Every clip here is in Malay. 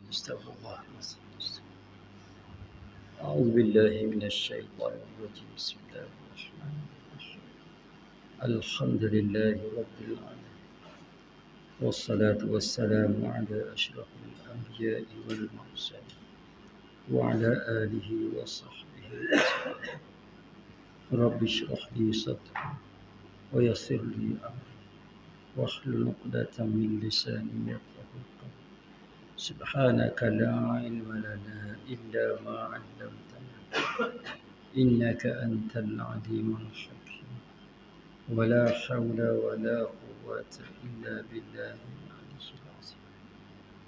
استغفر الله. أعوذ بالله من الشيطان الرجيم. بسم الله الرحمن الرحيم. الحمد لله رب العالمين، والصلاة والسلام على أشرف الأنبياء والمرسلين وعلى آله وصحبه أجمعين. رب اشرح لي صدري ويسر لي أمري واحلل عقدة من لساني يفقهوا قولي. سبحانك لا علم لنا إلا ما علمتنا إنك أنت العليم الحكيم. ولا حول ولا قوة إلا بالله العلي العظيم.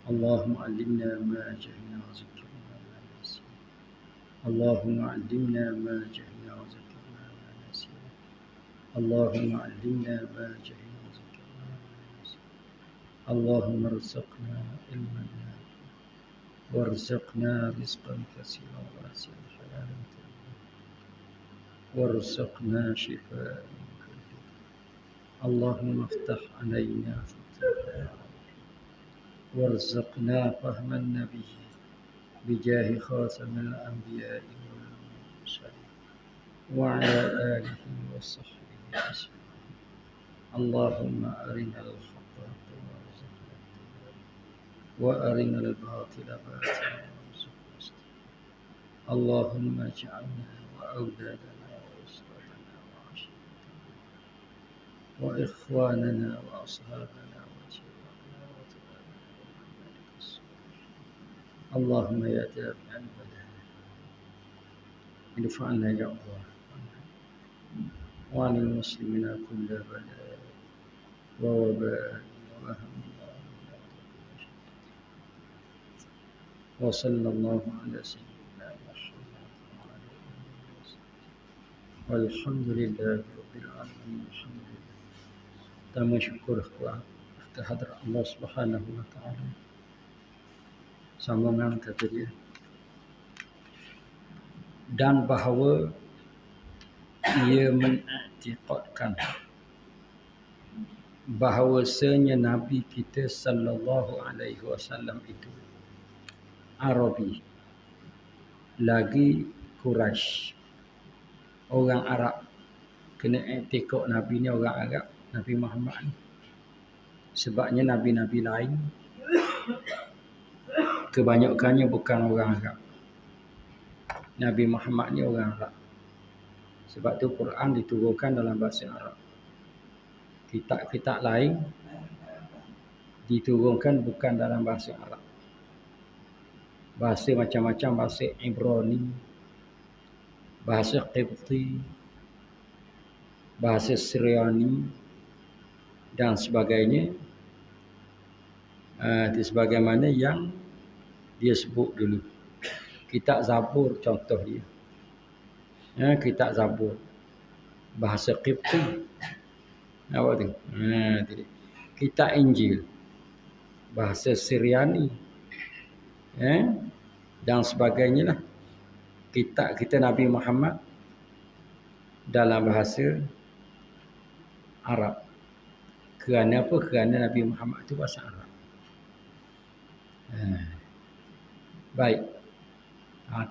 اللهم علمنا ما جهلنا وذكرنا ما نسينا. اللهم علمنا ما جهلنا وذكرنا ما نسينا. اللهم علمنا ما جهلنا وذكرنا ما نسينا. اللهم ارزقنا علما نافعا وارزقنا رزقا كثيرا واسعا حلالا طيبا وارزقنا شفاء من كل داء. اللهم افتح علينا فتوحا وارزقنا فهم النبي بجاه خاتم الأنبياء والمرسلين وعلى آله وصحبه أجمعين. اللهم أرنا الحق حقا وارزقنا اتباعه وأرنا الباطل باطلا وارزقنا اجتنابه. اللهم اجعلنا وأولادنا وأسرتنا وعشيرتنا وإخواننا وأصحابنا وجيراننا وتبعنا ومن الصالحين. اللهم يا دافع البلاء ادفع عنا يا الله وعن المسلمين كل بلاء ووباء وهم. وصلى الله على سيدنا محمد وعلى آله وصحبه والحمد لله رب العالمين. الحمد لله. Pertama syukur kehadrat Allah Subhanahu wa taala. Sambungan kata dia, dan bahawa ia mengiktikadkan bahawasanya Nabi kita sallallahu alaihi wasallam itu Arabi, lagi Quraisy, orang Arab. Kena iktikad Nabi ni orang Arab, Nabi Muhammad ni. Sebabnya Nabi-Nabi lain kebanyakannya bukan orang Arab. Nabi Muhammad ni orang Arab. Sebab tu Quran diturunkan dalam bahasa Arab. Kitab-kitab lain diturunkan bukan dalam bahasa Arab. Bahasa macam-macam, bahasa Ibrani, bahasa Qibti, bahasa Syriani dan sebagainya. Sebagaimana yang dia sebut dulu. Kitab Zabur contoh dia. Kitab Zabur bahasa Qibti. Apa tu? Kitab Injil bahasa Syriani. Dan sebagainya lah. Kitab kita Nabi Muhammad dalam bahasa Arab. Kerana apa? Kerana Nabi Muhammad itu bahasa Arab. Baik.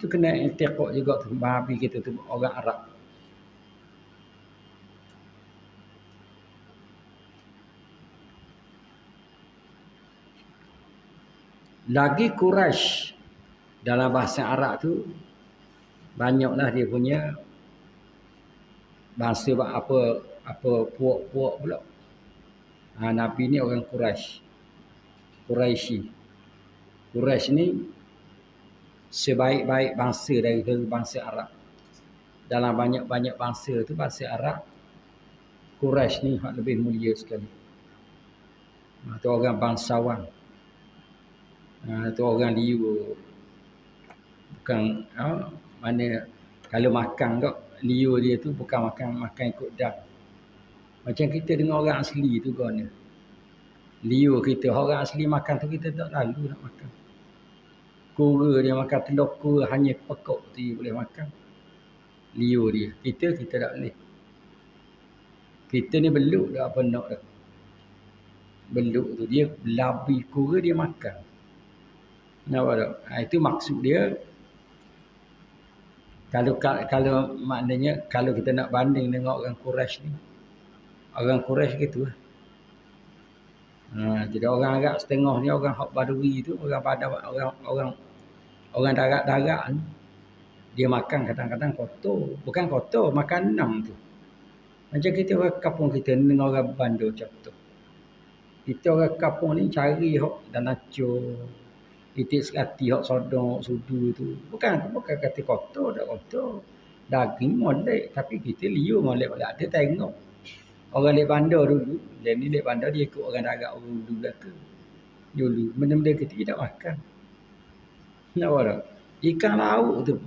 Tu kena iktikad juga tu. Nabi kita tu orang Arab. Lagi Quraisy dalam bahasa Arab tu banyaklah dia punya bahasa apa puak-puak pula. Nabi ni orang Quraisy. Quraisy ni sebaik-baik bangsa dari bangsa Arab. Dalam banyak-banyak bangsa tu bahasa Arab, Quraisy ni hak lebih mulia sekali. Tu orang bangsawan. Tu orang liur. Bukan mana kalau makan kok liur dia tu bukan makan ikut dah. Macam kita dengan orang asli tu kan. Liur kita, orang asli makan tu kita tak lalu nak makan. Kura dia makan telur kura hanya pekok tu boleh makan. Liur dia. Kita tak boleh. Kita ni beluk dah apa nak dah. Beluk tu dia labi kura dia makan. Nampak tak? Itu maksud dia. Kalau maknanya kalau kita nak banding dengan orang Quraisy ni, orang Quraisy gitu lah. Jadi orang Arab setengah ni orang hak Badui tu, orang pada orang darat-darat ni, dia makan kadang-kadang kotor. Bukan kotor, makan enam tu. Macam kita orang kampung kita ni dengan orang Bandar macam tu. Kita orang kampung ni cari hak dan acur, titik sekati hak sodong, sudu tu. Bukan kata kotor, tak kotor. Daging molek, tapi kita liur molek-molek. Ada tengok. Orang lek bandar dulu, dan ni lek bandar dia ikut orang darat orang dulu belaka. Dulu, benda-benda kita tidak makan. Nampak tak? Ikan laut tu.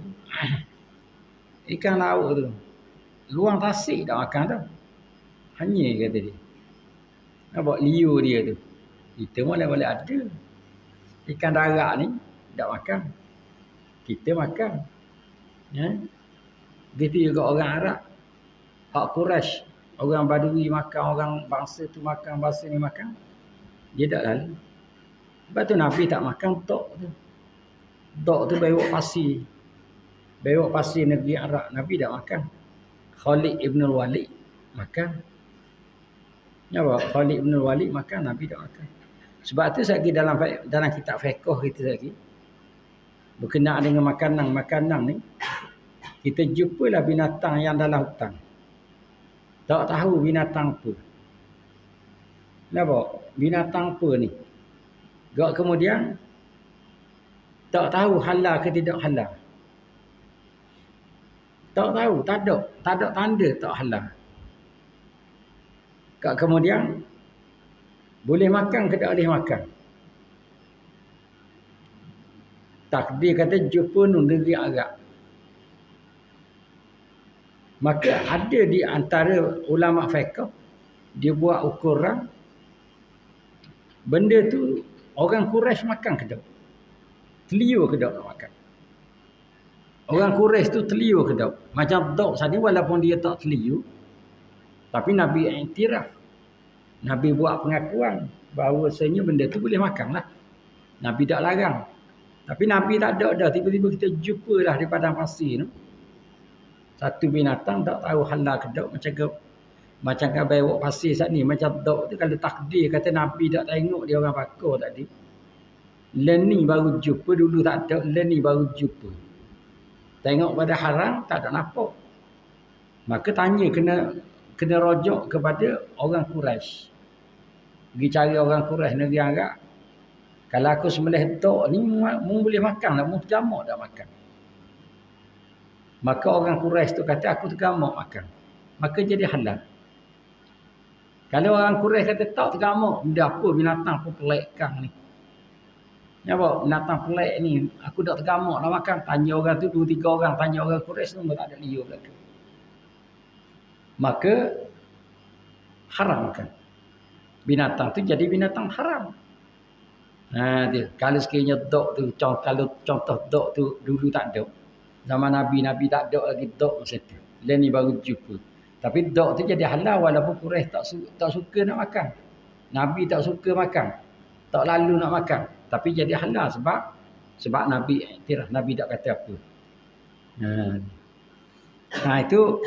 Ikan laut tu. Luang tasik tak makan tau. Hanya kata dia. Nampak liur dia tu. Kita boleh ada. Ikan darat ni tak makan. Kita makan. Ya. Begitu juga orang Arab. Hak Quraisy. Orang Badui makan, orang bangsa tu makan, bangsa ni makan. Dia tak lalu. Sebab tu Nabi tak makan tok tu. Tok tu bewok pasir. Bewok pasir negeri Arab. Nabi tak makan. Khalid ibn Walid makan. Nampak? Khalid ibn Walid makan, Nabi tak makan. Sebab tu lagi dalam kitab fiqh kita lagi berkenaan dengan makanan ni, kita jumpalah binatang yang dalam hutan. Tak tahu binatang apa. Nampak? Binatang apa ni? Gak kemudian tak tahu halal ke tidak halal. Tak tahu, tak ada tanda tak halal. Gak kemudian boleh makan ke tak boleh makan. Takdir kata jumpa negeri Arab. Maka ada di antara ulama fiqh dia buat ukuran benda tu orang Quraisy makan ke tak? Teliur ke tak nak makan? Orang Quraisy tu teliur ke tak? Macam dok tadi walaupun dia tak teliur, tapi Nabi iktiraf. Nabi buat pengakuan bahawasanya benda tu boleh makan lah. Nabi tak larang. Tapi Nabi tak ada dah. Tiba-tiba kita jumpa dah di padang pasir tu. Satu binatang tak tahu halal ke tak. Macam kan bewok pasir saat ni. Macam dok tu kalau takdir kata Nabi tak tengok dia orang pakar tadi. Len ni baru jumpa. Dulu tak ada. Len ni baru jumpa. Tengok pada haram tak ada nampak. Maka tanya kena rojok kepada orang Quraisy. Pergi cari orang Quraisy negeri Arab. Kalau aku sembelih tok ni mu boleh makan tak? Mu tergamak tak makan? Maka orang Quraisy tu kata aku tergamak makan. Maka jadi halal. Kalau orang Quraisy kata tak tergamak, benda apa binatang apa pelik kang ni. Nampak binatang pelik ni aku tak tergamak nak makan. Tanya orang tu 2-3 orang, tanya orang Quraisy tu tak ada liur belaka. Maka haram makan. Binatang tu jadi binatang haram. Dia. Kalau sekiranya dok tu, kalau contoh dok tu dulu tak ada. Zaman Nabi tak ada lagi dok masa tu. Lain ni baru jumpa. Tapi dok tu jadi halal walaupun Quraisy tak suka nak makan. Nabi tak suka makan. Tak lalu nak makan. Tapi jadi halal sebab Nabi iktiraf. Nabi tak kata apa. Itu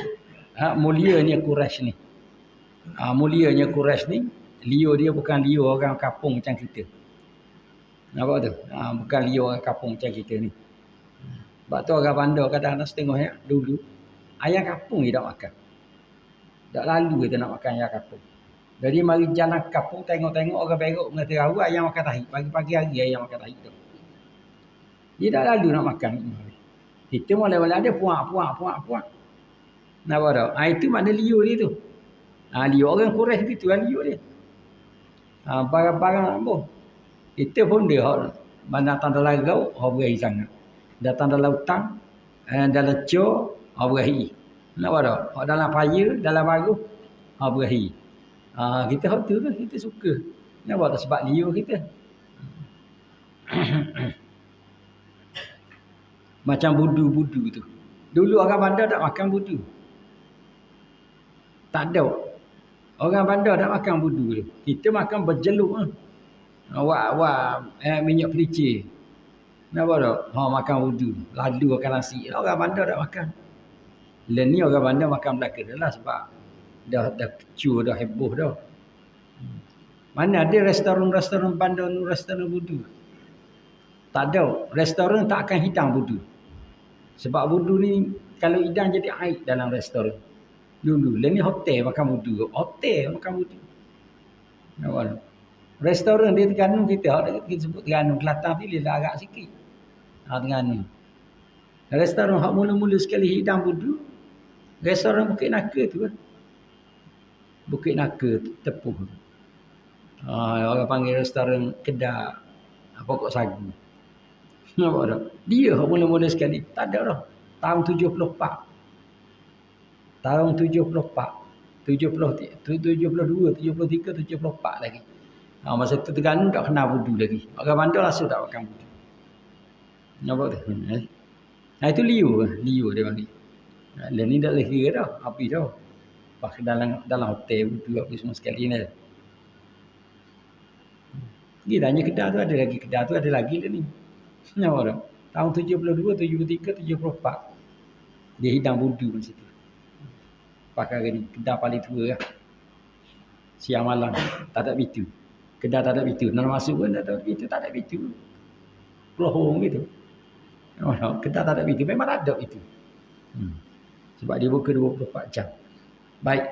mulianya Quraisy ni. Mulianya Quraisy ni, liur dia bukan liur orang kampung macam kita. Nampak tu? Bukan liur orang kampung macam kita ni. Sebab tu orang bandar kadang-kadang setengah ya, dulu ayam kampung dia tak makan. Tak lalu kita nak makan ayam kampung. Jadi mari jalan kampung tengok-tengok orang berok mengata rawa ayam makan tahi. Pagi-pagi hari ayam makan tahi tu. Dia tak lalu nak makan. Kita mula-mula ada puak. Nampak tak? Itu makna liur dia tu. Liur orang Quraisy gitu lah liur dia. Barang-barang apa? Kita pun dia mana datang dalam laut, berahi sangat. Datang dalam hutang, dalam cor, berahi. Nampak tak? Dalam paya, dalam baru, berahi. Kita hak tu kita suka. Nampak tak? Sebab liur kita. Macam budu-budu tu. Dulu orang bandar tak makan budu. Tak ada. Orang bandar tak makan budu tu. Kita makan berjeluk. Minyak pelicin. Kenapa tak? Makan wudu. Lalu makan nasi. Orang bandar tak makan. Lain ni orang bandar makan belaka dah lah sebab dah kecu, dah heboh dah. Mana ada restoran-restoran bandar, restoran wudu? Tak ada. Restoran tak akan hidang wudu. Sebab wudu ni kalau hidang jadi aib dalam restoran. Dulu. Lain ni hotel makan wudu. Hotel makan wudu. Nampak? Restoran di Terengganu kita sebut Terengganu Kelantan ni dia agak sikit. Terengganu. Restoran hak mula-mula sekali hidang wudu, restoran Bukit Naka tu. Bukit Naka Tepuh. Orang panggil restoran kedai pokok sagu. Nampak tak? Dia hak mula-mula sekali. Tak ada dah. Tahun 74. Tahun 74. 72, 73, 74 lagi. Masa tu Terengganu tak kenal wudu lagi. Orang bandar langsung tak makan wudu. Nampak tu? Nah itu liu dia panggil. Lain ni dah lagi dah. Api dah. Pakai dalam hotel wudu apa semua sekali ni. Gila hanya kedai tu ada lagi. Kedai tu ada lagi dah ni. Nampak tak? Tahun 72, 73, 74. Dia hidang wudu masa tu. Pakai ni kedai paling tua lah. Siang malam tak ada pintu. Kedai tak ada pintu. Nak masuk pun tak ada pintu. Tak ada pintu. Pelohong gitu. Kedai tak ada pintu. Memang tak ada pintu. Sebab dia buka 24 jam. Baik.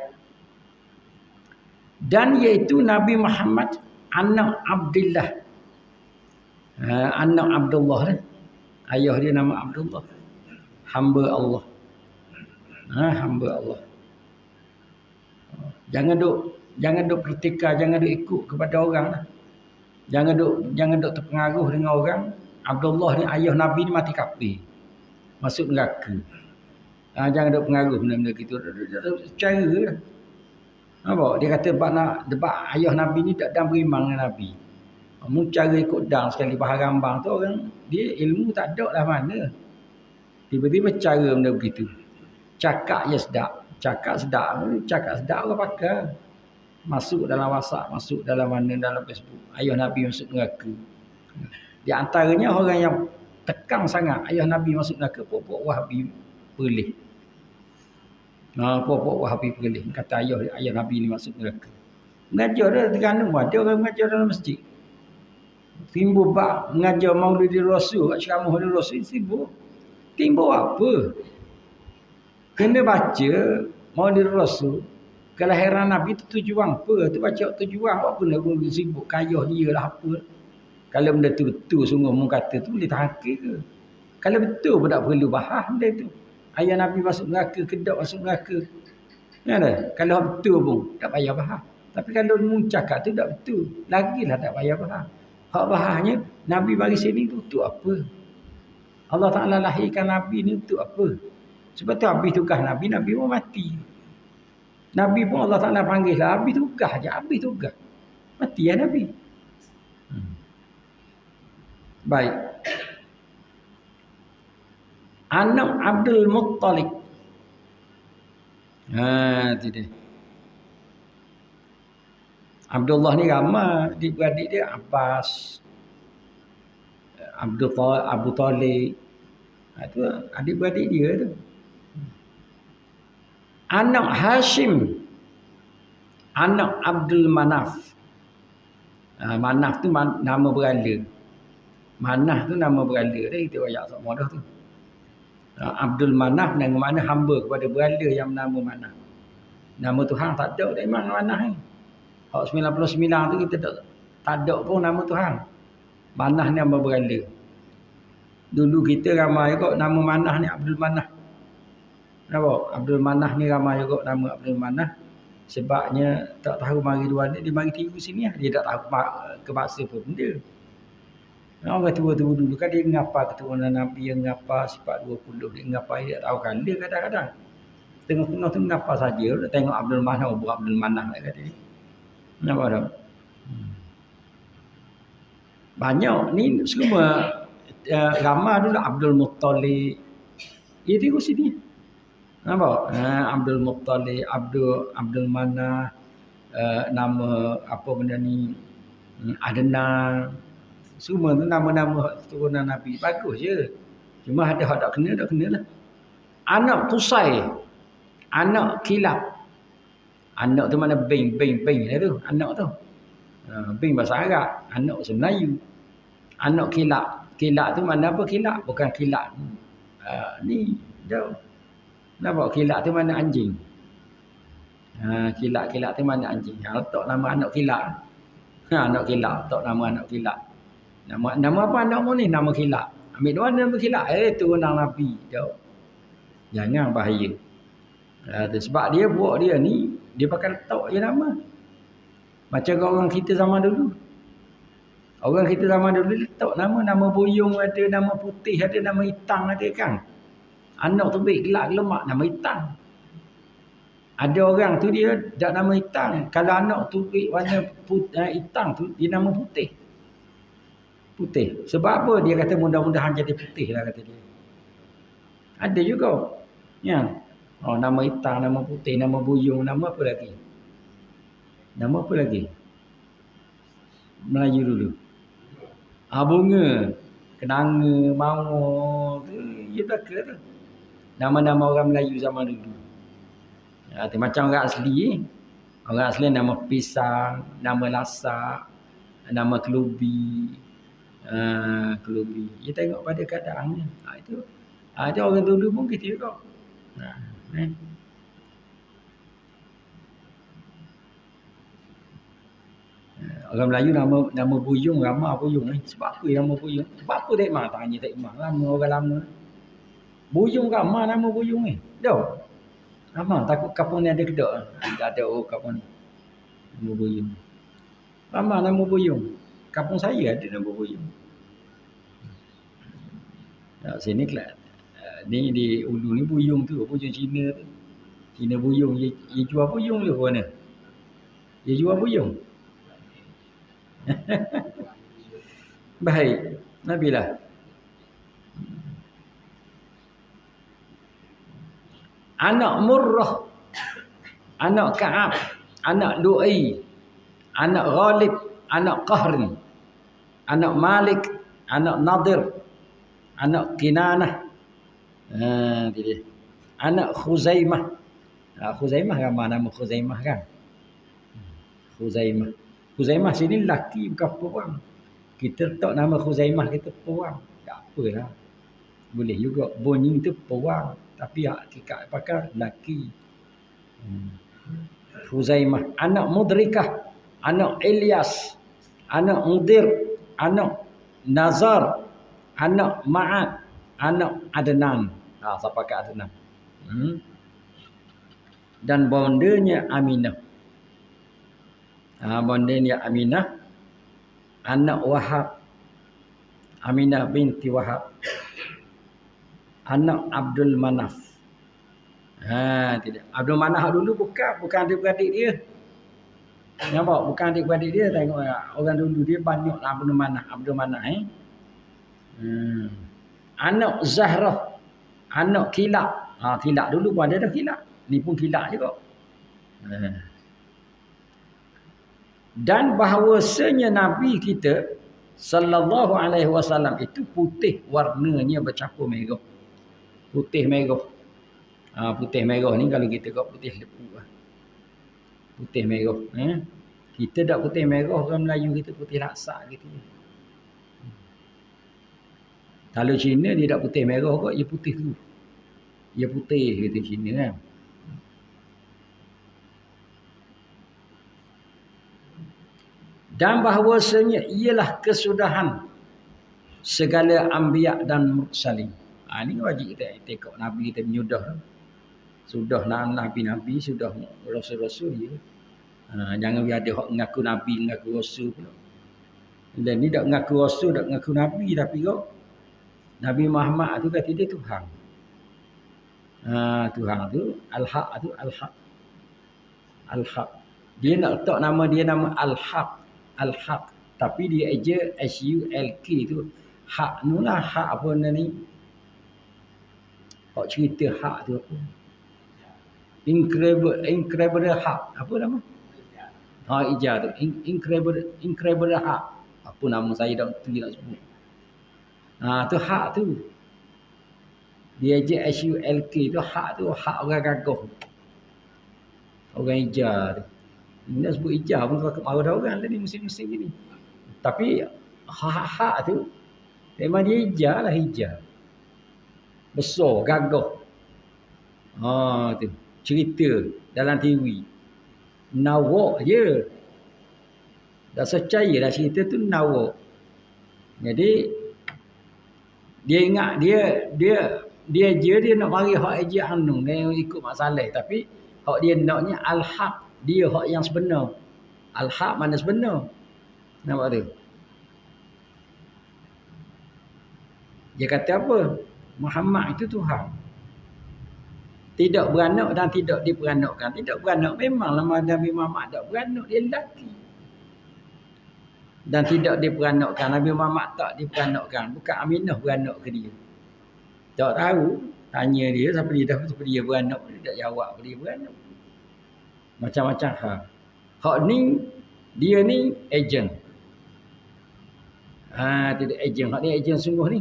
Dan iaitu Nabi Muhammad anak Abdullah. Anak Abdullah lah. Ayah dia nama Abdullah. Hamba Allah. Hamba Allah. Jangan duk pertikar, jangan duk ikut kepada orang lah. Jangan duk terpengaruh dengan orang. Abdullah ni ayah Nabi ni mati kafir. Masuk neraka. Jangan duk pengaruh benda-benda gitu. Cara lah. Nampak? Dia kata sebab ayah Nabi ni tak dan beriman dengan Nabi. Mu cara ikut dang sekali bahar rambang tu orang dia ilmu tak ada lah mana. Tiba-tiba cara benda begitu. Cakap je sedap. Cakap sedap orang pakai. Masuk dalam WhatsApp, masuk dalam mana, dalam Facebook. Ayah Nabi masuk neraka. Di antaranya orang yang tekang sangat ayah Nabi masuk neraka, pokok Wahabi perlih. Pokok Wahabi perlih. Kata ayah Nabi ni masuk neraka. Mengajar dah Terengganu ada orang mengajar dalam masjid. Timbul bab mengajar Maulidil Rasul, ceramah Maulidil Rasul timbul. Timbul apa? Kena baca Maulidil Rasul. Kelahiran Nabi tu tujuan apa? Tu baca tujuan apa nak sibuk kayah dia lah apa. Kalau benda tu betul sungguh mu kata tu boleh tahqiq ke? Kalau betul pun tak perlu bahas benda tu. Ayah Nabi masuk neraka, kedok masuk neraka. Ya dah. Kalau betul pun tak payah bahas. Tapi kalau mu cakap tu tak betul, lagilah tak payah bahas. Hak bahasnya Nabi bagi sini tu untuk apa? Allah Taala lahirkan Nabi ni untuk apa? Sebab tu habis tugas Nabi pun mati. Nabi pun Allah Taala panggil lah, habis tugas je, habis tugas. Mati ya Nabi. Baik. Anak Abdul Muttalib. Tu dia. Abdullah ni ramai adik-beradik dia Abbas, Abu Talib. Itu adik-beradik dia tu. Anak Hashim, anak Abdul Manaf. Manaf tu nama berhala. Manaf tu nama berhala dia, kita royak semua dah tu. Abdul Manaf dengan mana hamba kepada berhala yang bernama Manaf. Nama Tuhan tak ada dari mana Manaf ni. Hak 99 tu kita tak ada pun nama Tuhan. Manaf ni nama berhala. Dulu kita ramai kot nama Manaf ni Abdul Manaf. Nampak? Abdul Manaf ni ramai kot nama Abdul Manaf. Sebabnya tak tahu mari dua ni, dia mari tiru sini lah. Dia tak tahu kebaksa pun benda. Orang tua-tua dulu kan dia ngapa keturunan Nabi, yang ngapa sifat 20, dia ngapa dia tak tahu kan dia kadang-kadang. Tengok-tengok tu ngapa saja, dia tengok Abdul Manaf, bukan Abdul Manaf lah kata dia. Nampak tak? Banyak ni semua ramai dulu Abdul Muttalib. Dia tiru sini. Nampak? Abdul Muttalib, Abdul Manaf, nama apa benda ni, Adnan. Semua tu nama-nama turunan Nabi. Bagus je. Cuma ada hak tak kena lah. Anak Qusay. Anak Kilab. Anak tu mana bing lah tu. Anak tu. Bing bahasa Arab. Anak bahasa Melayu. Anak Kilab. Kilab tu mana apa kilab? Bukan kilab. Ni jauh. Nampak kilab tu mana anjing. Kilab tu mana anjing. Letak nama anak kilab. Anak kilab. Letak nama anak kilab. Nama apa anakmu ni? Nama kilab. Ambil dua nama kilab. Turunan Nabi. Jauh. Jangan bahaya. Sebab dia buat dia ni, dia pakai letak je nama. Macam orang kita zaman dulu. Orang kita zaman dulu letak nama buyung ada, nama putih ada, nama hitam ada kan. Anak tu baik gelap lemak nama hitam. Ada orang tu dia dak nama hitam. Kalau anak tu baik warna hitam tu dia nama putih. Putih. Sebab apa dia kata mudah-mudahan jadi putih lah kata dia. Ada juga. Ya. Nama hitam, nama putih, nama buyung, nama apa lagi? Nama apa lagi? Melayu dulu. Bunga, kenanga, mawar, tu belaka tu. Nama-nama orang Melayu zaman dulu. Macam orang asli. Orang asli nama pisang, nama lasak, nama kelubi. Kelubi. Dia tengok pada keadaannya. Itu orang dulu pun gitu juga. Orang Melayu nama buyung ramah buyung ni. Sebab apa nama buyung? Sebab apa tak mah tanya tak mah lama orang lama. Buyung ramah nama buyung ni. Dah. Ramah takut kampung ni ada kedak. Ada kampung ni. Nama buyung. Ramah nama buyung. Kampung saya ada nama buyung. Sini kelas. Ni di Ulu ni buyung tu, buyung Cina tu. Cina buyung, dia jual buyung ke mana? Dia jual buyung. Baik, Nabilah. Anak Murrah, anak Ka'ab, anak Lu'ay, anak Ghalib, anak Qahrn, anak Malik, anak Nadir, anak Kinanah. Dia. Anak Khuzaimah. Khuzaimah kan nama Khuzaimah kan? Khuzaimah. Khuzaimah sini lelaki bukan perempuan. Kita letak nama Khuzaimah kita perempuan. Tak apalah. Boleh juga. Bunyi tu perempuan. Tapi hakikat pakai lelaki. Khuzaimah. Anak Mudrikah. Anak Ilyas. Anak Mudir. Anak Nazar. Anak Ma'ad. Anak Adnan. Siapa pakai Adnan? Dan bondanya Aminah. Bondanya Aminah. Anak Wahab. Aminah binti Wahab. Anak Abdul Manaf. Tidak. Abdul Manaf dulu bukan adik-beradik dia. Nampak? Bukan adik-beradik dia. Tengok orang dulu dia banyak Abdul Manaf. Anak Zahrah. Anak Kilab. Kilab dulu pun ada dah Kilab. Ni pun Kilab juga. Dan bahawasanya Nabi kita sallallahu alaihi wasallam itu putih warnanya bercampur merah. Putih merah. Putih merah ni kalau kita kau putih lepu lah. Putih merah. Kita tak putih merah, orang Melayu kita putih laksa gitu. Kalau Cina dia tak putih merah kok, dia putih tu. Dia putih gitu Cina kan. Dan bahawasanya ialah kesudahan segala anbiya dan mursalin. Ini wajib kita tengok Nabi kita menyudah. Sudah Nabi-Nabi, sudah Rasul-Rasul dia. Jangan biar ada hak mengaku Nabi, mengaku Rasul pula. Dan ni tak mengaku Rasul, tak mengaku Nabi, tapi kok Nabi Muhammad tu kata dia Tuhan. Tuhan tu Al-Haq tu Al-Haq. Al-Haq. Dia nak letak nama dia nama Al-Haq. Al-Haq. Tapi dia aja S-U-L-K tu. Hak tu lah. Hak apa ni? Hak cerita hak tu apa? Incredible hak. Apa nama? Ijaz tu. Incredible hak. Apa nama saya tak betul nak sebut. Tu hak tu. Dia je HULK tu hak orang gagah. Orang hijau tu. Nak sebut hijau pun kau mahu dah orang tadi musim-musim ni. Tapi hak tu memang dia hijau lah hijau. Besar, gagah. Tu. Cerita dalam TV. Nawak je. Dah percaya dah cerita tu nawak. Jadi dia ingat dia nak mari hak Haji Hanung dia ikut Mak Saleh tapi hak dia naknya al-haq dia hak yang sebenar. Al-haq mana sebenar? Nampak tu? Dia kata apa? Muhammad itu Tuhan. Tidak beranak dan tidak diperanakkan. Tidak beranak memanglah Nabi Muhammad tak beranak, dia lelaki. Dan tidak diperanakkan. Nabi Muhammad tak diperanakkan. Bukan Aminah beranak ke dia. Tak tahu. Tanya dia siapa dia beranak. Dia tak jawab dia beranak. Macam-macam hal. Hak ni, dia ni ejen. Tidak ejen. Hak ni ejen sungguh ni.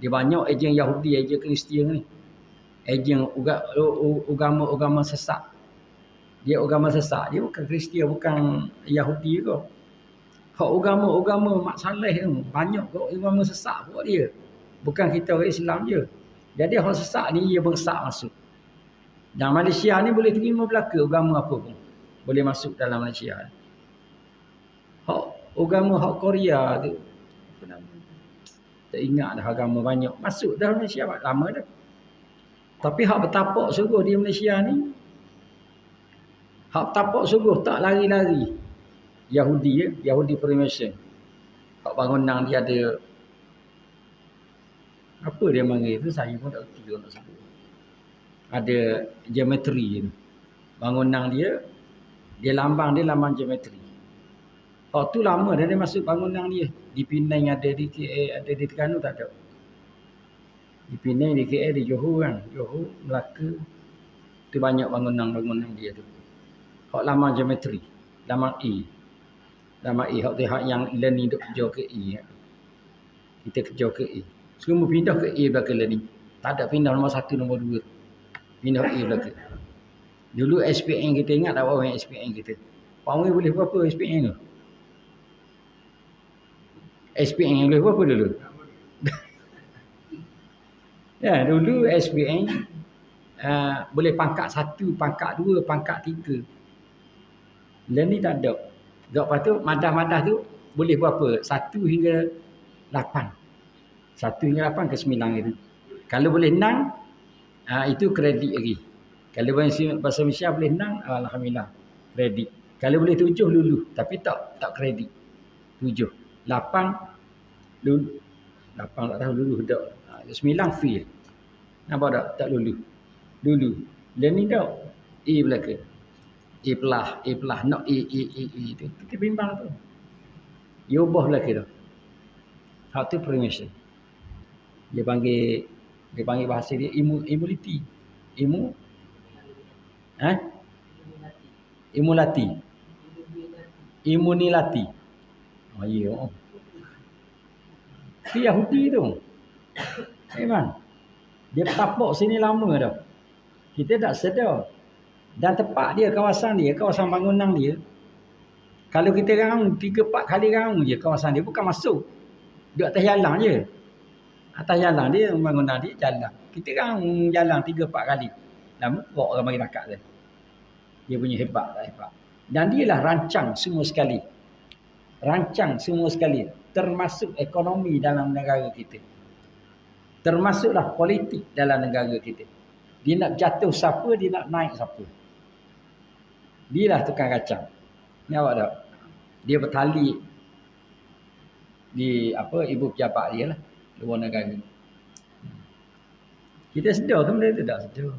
Dia banyak ejen Yahudi, ejen Kristian ni. Ejen agama sesat. Dia agama sesat. Dia bukan Kristian, bukan Yahudi ke. Hak agama Mak Saleh tu. Banyak kok agama sesat buat dia. Bukan kita orang Islam je. Jadi hak sesat ni dia bersak masuk. Dan Malaysia ni boleh terima belaka agama apa pun. Boleh masuk dalam Malaysia. Hak agama hak Korea tu. Apa nama? Tak ingat dah agama banyak. Masuk dalam Malaysia lama dah. Tapi hak bertapak sungguh di Malaysia ni. Hak bertapak sungguh tak lari-lari. Yahudi ya. Yahudi Freemason. Hak bangunan dia ada. Apa dia panggil tu? Saya pun tak kerti nak sebut. Ada geometri. Bangunan dia. Dia lambang geometri. Hak tu lama dah dia masuk bangunan dia. Di Penang ada, di KL ada, di Terengganu tak ada. Di Penang, di KL, di Johor kan. Johor, Melaka. Tu banyak bangunan dia tu. Hak lambang geometri. Lambang E. Lambang E. Hak tu hak yang learning duk kerja ke E. Kita kerja ke E. Semua pindah ke E belakang learning. Tak ada pindah nombor 1, nombor 2. Pindah E belakang. Dulu SPN kita ingat tak orang SPN kita. Pawai boleh berapa SPN tu? SPN boleh berapa dulu? Ya, dulu SPN boleh pangkat 1, pangkat 2, pangkat 3. Lah ni tak ada. Lepas tu madah-madah tu boleh berapa? 1 hingga 8. 1 hingga 8 ke 9 itu. Kalau boleh 6 itu kredit lagi. Kalau bahasa Malaysia boleh 6 alhamdulillah kredit. Kalau boleh 7 lulus tapi tak kredit. 7. 8 lulus. 8 tak tahu lulus tak. 9 fail. Nampak tak? Tak lulus. Dulu. Learning tak? A belaka. A plus. Not A. Itu. Kita bimbang tu. Dia ubah belaka tu. Hak tu permission. Dia panggil bahasa dia immunity. Immunilati. Ya. Itu Yahudi tu. Memang. Dia tapak sini lama dah. Kita tak sedar. Dan tempat dia, kawasan bangunan dia. Kalau kita raung 3-4 kali raung je kawasan dia. Bukan masuk. Dia atas jalan je. Atas jalan dia, bangunan dia jalan. Kita raung jalan 3-4 kali. Lama, bawa orang bagi takat dia. Dia punya hebat tak hebat. Dan dia lah rancang semua sekali. Termasuk ekonomi dalam negara kita. Termasuklah politik dalam negara kita. Dia nak jatuh siapa, dia nak naik siapa. Dia lah tukang kacang. Nampak tak? Dia bertali di ibu pejabat dia lah. Luar negara. Kita sedar ke benda tu? Tak sedar.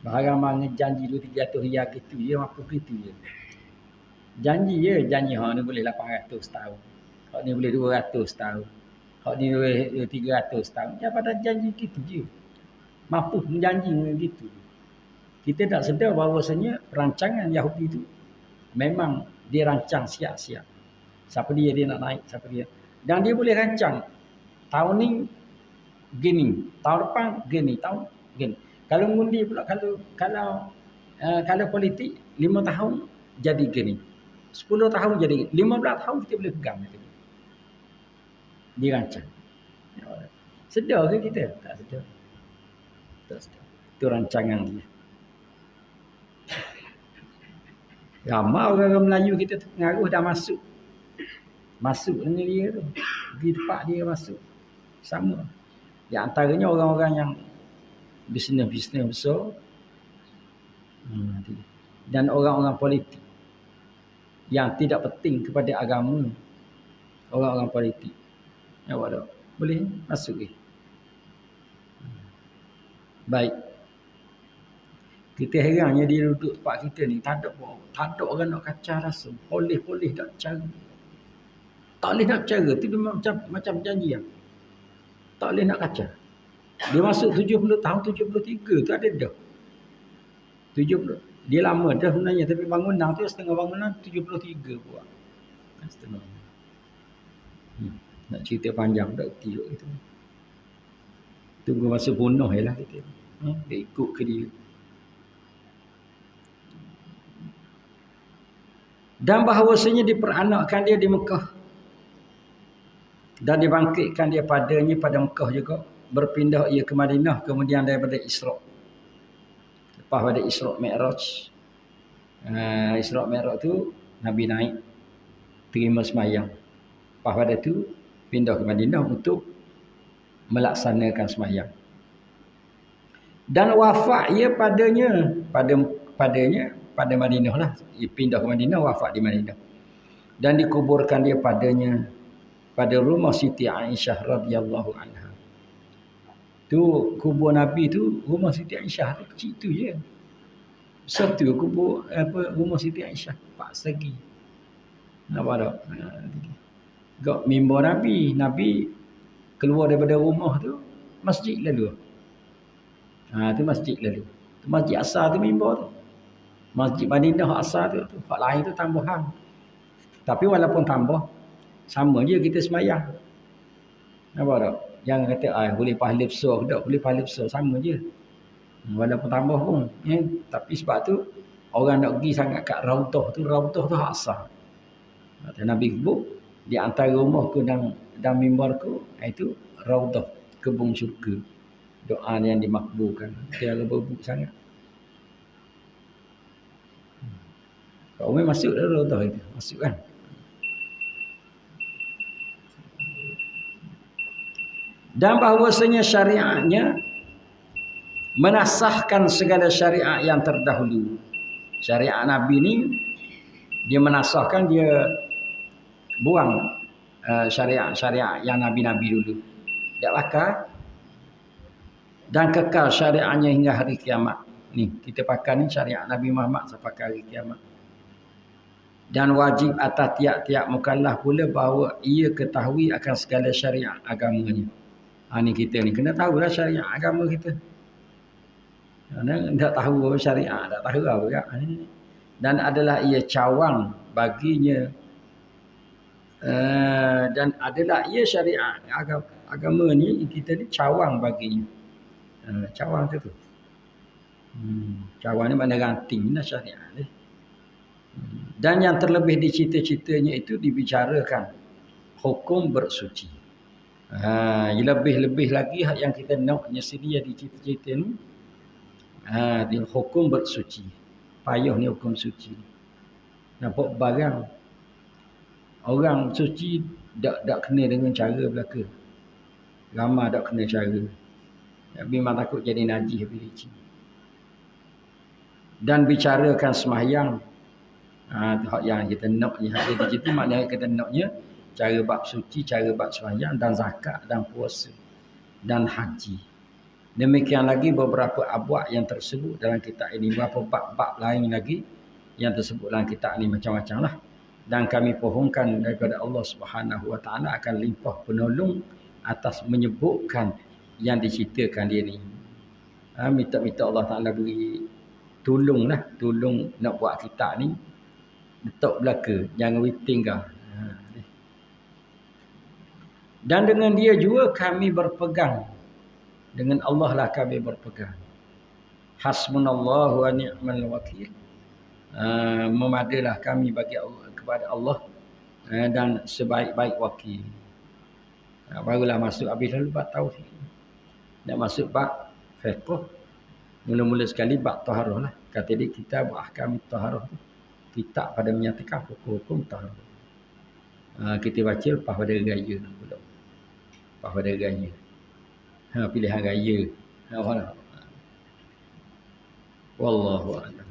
Barang mana janji 200-300 riyal gitu je, mampu gitu je. Janji hak ni boleh 800 tahun. Hak ni boleh 200 tahun. Hak ni boleh 300 tahun. Pada janji gitu je. Mampu menjanji gitu. Kita tak sedar bahawasanya perancangan Yahudi itu memang dirancang siap-siap. Siapa dia nak naik, siapa dia. Dan dia boleh rancang. Tahun ni gini, tahun depan gini, tahun gini. Kalau mengundi pula kalau politik 5 tahun jadi gini. 10 tahun jadi gini. 15 tahun kita boleh pegang itu. Dia rancang. Sedar ke kita? Tak sedar. Tak sedar. Itu rancangan dia. Ramai orang Melayu kita pengaruh dah masuk. Masuk dengan dia tu. Pergi tempat dia masuk. Sama. Di antaranya orang-orang yang bisnes-bisnes besar. Dan orang-orang politik. Yang tidak penting kepada agama. Orang-orang politik. Nampak tak? Boleh masuk ke? Baik. Kita herannya dia duduk tempat kita ni. Tak ada orang nak kacau rasa. Boleh tak cara. Tak boleh nak cara. Itu macam janji. Tak boleh nak kacau. Dia masuk 70 tahun, 73 tu ada dah. 70. Dia lama dah sebenarnya. Tapi bangunan tu setengah bangunan 73 buat. Setengah. Nak cerita panjang tak kerti itu. Tunggu masa bunuh je lah kita. Dia ikut ke dia. Dan bahawasanya diperanakkan dia di Mekah. Dan dibangkitkan dia padanya pada Mekah juga. Berpindah ia ke Madinah. Kemudian daripada Isra'. Lepas pada Isra' Mi'raj. Isra' Mi'raj tu Nabi naik. Terima semayang. Lepas pada tu pindah ke Madinah untuk melaksanakan semayang. Dan wafat ia padanya. Pada Madinah lah. Ia pindah ke Madinah, wafat di Madinah. Dan dikuburkan dia padanya pada rumah Siti Aisyah radhiyallahu anha. Tu kubur Nabi tu rumah Siti Aisyah tu kecil tu je. Satu kubur rumah Siti Aisyah 4 segi. Nampak tak? Gak mimbar Nabi keluar daripada rumah tu masjid lalu. Tu masjid lalu. Tu masjid asal tu mimbar tu. Masjid Madinah asal tu. Hak lain tu tambahan. Tapi walaupun tambah, sama je kita semayang. Nampak tak? Jangan kata, boleh pahala besar ke tak? Boleh pahala besar. Sama je. Walaupun tambah pun. Tapi sebab tu, orang nak pergi sangat kat Raudhah tu. Raudhah tu hak asal. Kata Nabi sebut, di antara rumah ku dan mimbarku, itu Raudhah. Kebun syurga. Doa yang dimakbulkan. Dia berbuk sangat. Kau Umar masuk dah Raudhah itu. Masuk kan? Dan bahawasanya syariatnya menasahkan segala syariat yang terdahulu. Syariat Nabi ni dia menasahkan, dia buang syariat-syariat yang Nabi-Nabi dulu. Tak pakai. Dan kekal syariatnya hingga hari kiamat. Ni kita pakai ni syariat Nabi Muhammad sampai hari kiamat. Dan wajib atas tiap-tiap mukallaf pula bahawa ia ketahui akan segala syariat agamanya. Ni kita ni kena tahulah syariat agama kita. Tak tahu syariat, tak tahu apa kan. Dan adalah ia cawang baginya. Dan adalah ia syariat agama ni kita ni cawang baginya. Cawang tu. Cawang ni makna ranting lah syariat ni. Dan yang terlebih di cita-citanya itu dibicarakan hukum bersuci. Lebih-lebih lagi yang kita naknya sedia di cita-cita ni, di hukum bersuci. Payah ni hukum suci. Nampak barang orang suci tak kena dengan cara belaka. Ramai tak kena cara. Memang takut jadi najis habis licin. Dan bicarakan sembahyang. Hak yang kita nak ni hadis di situ, maknanya kita naknya cara bab suci, cara bab sembahyang dan zakat dan puasa dan haji. Demikian lagi beberapa abwab yang tersebut dalam kitab ini, beberapa bab-bab lain lagi yang tersebut dalam kitab ini macam-macam lah. Dan kami pohonkan daripada Allah Subhanahu Wa Taala akan limpah penolong atas menyebutkan yang diceritakan dia ni. Minta Allah Taala beri tolong nak buat kitab ni letak belaka, jangan tinggal. Dan dengan dia juga kami berpegang. Dengan Allah lah kami berpegang. Hasbunallahu wa ni'mal wakil. Memadalah kami bagi Allah, kepada Allah dan sebaik-baik wakil. Barulah masuk habis lalu bab tauhid. Nak masuk bab fiqh. Mula-mula sekali bab taharah lah. Kata dia kitab ahkam taharah tu. Kitab pada menyatakan hukum-hukum taharah. Kita baca lepas pada gaya pula. Lepas pada gaya. Pilihan gaya. Wallahu a'lam.